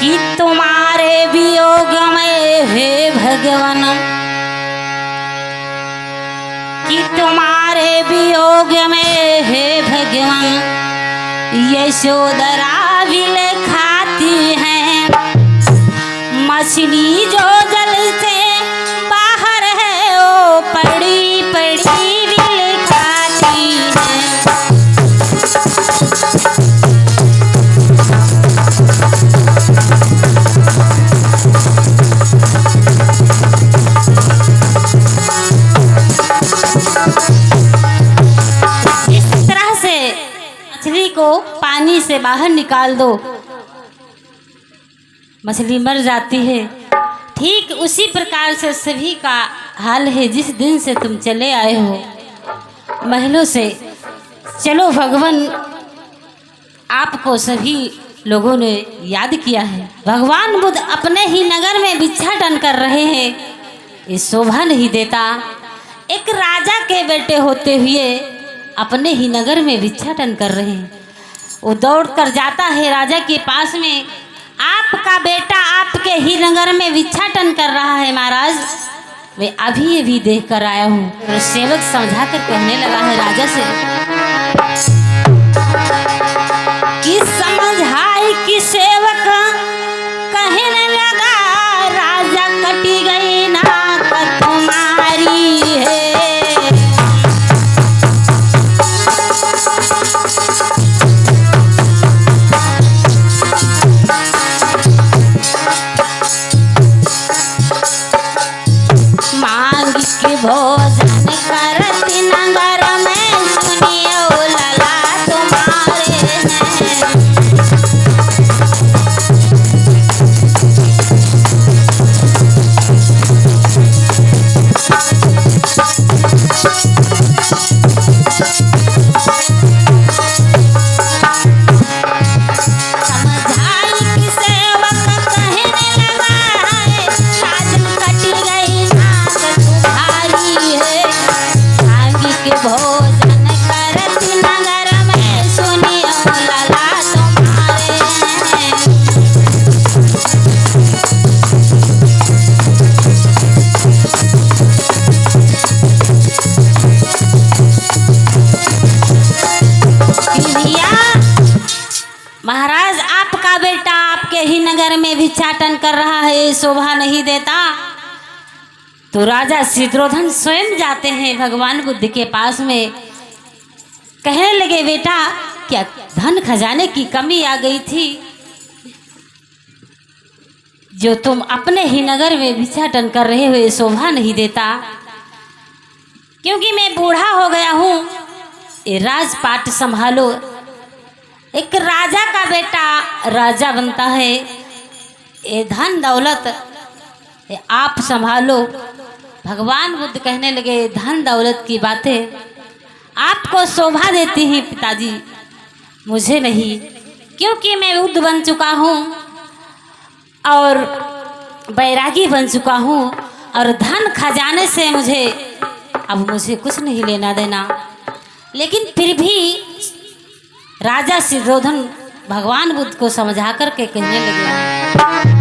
कि तुम्हारे वियोग में हे भगवान, कि तुम्हारे वियोग में हे भगवान यशोदरा विल खाती है। मछली जो जल से बाहर है वो पड़ी पड़ी विल खाती है। मछली को पानी से बाहर निकाल दो, मछली मर जाती है। ठीक उसी प्रकार से सभी का हाल है। जिस दिन से तुम चले आए हो महलों से, चलो भगवान आपको सभी लोगों ने याद किया है। भगवान बुद्ध अपने ही नगर में भिक्षाटन कर रहे हैं, ये शोभा नहीं देता। एक राजा के बेटे होते हुए अपने ही नगर में भिक्षाटन कर रहे हैं। वो दौड़ कर जाता है राजा के पास में, आपका बेटा आपके ही नगर में भिक्षाटन कर रहा है महाराज, मैं अभी अभी देख कर आया हूँ। तो सेवक समझा कर कहने लगा है राजा से कि समझाई कि सेवक कहने लगा राजा कटी गई नाक तुम्हारी है। भोजन करती नगर में सुनियो लला तुम्हारे हैं। महाराज आपका बेटा आपके ही नगर में भिक्षाटन कर रहा है, शोभा नहीं देता। तो राजा शत्रुघ्न स्वयं जाते हैं भगवान बुद्ध के पास में, कहने लगे बेटा क्या धन खजाने की कमी आ गई थी जो तुम अपने ही नगर में भिक्षाटन कर रहे हो, शोभा नहीं देता। क्योंकि मैं बूढ़ा हो गया हूँ, ये राजपाट संभालो। एक राजा का बेटा राजा बनता है, ये धन दौलत ये आप संभालो। भगवान बुद्ध कहने लगे धन दौलत की बातें आपको शोभा देती हैं पिताजी, मुझे नहीं, क्योंकि मैं बुद्ध बन चुका हूँ और बैरागी बन चुका हूँ और धन खजाने से मुझे कुछ नहीं लेना देना। लेकिन फिर भी राजा शत्रुघ्न भगवान बुद्ध को समझा करके कहने लगे